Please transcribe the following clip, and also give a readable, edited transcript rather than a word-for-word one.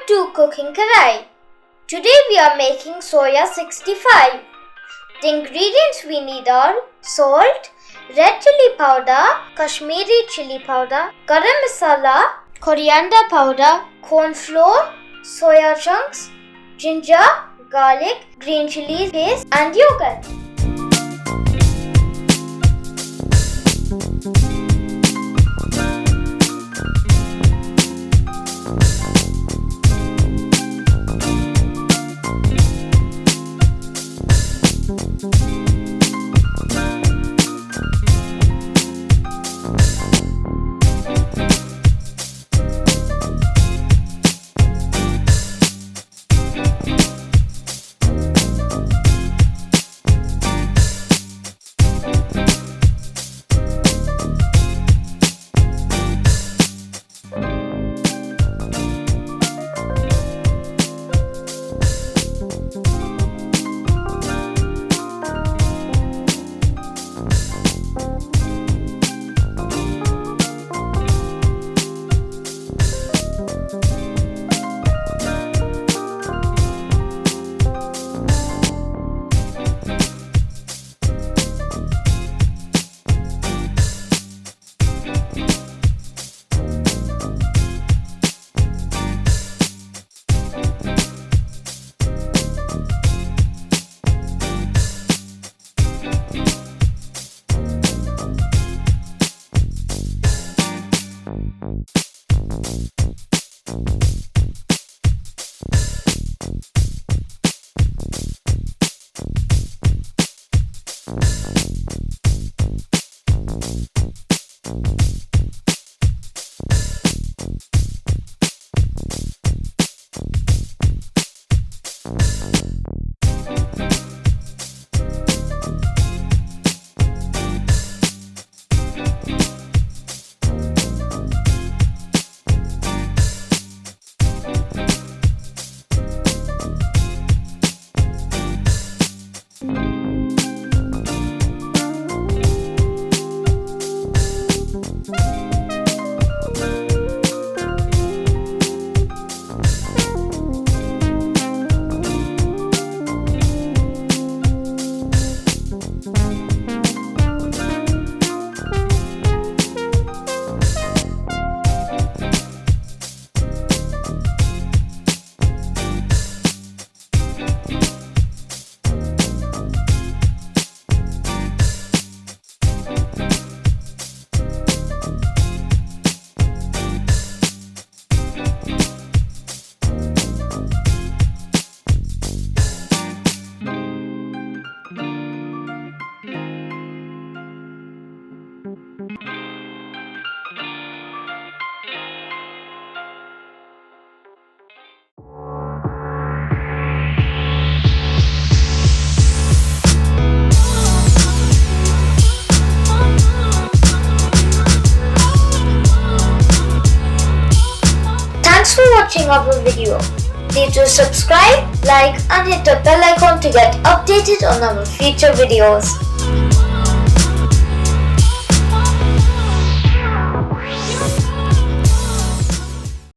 to Cooking Karahi. Today we are making Soya 65. The ingredients we need are salt, red chilli powder, Kashmiri chilli powder, Garam Masala, Coriander powder, corn flour, soya chunks, ginger, garlic, green chilli paste and yogurt. Thanks for watching our video. Please do subscribe, like and hit the bell icon to get updated on our future videos.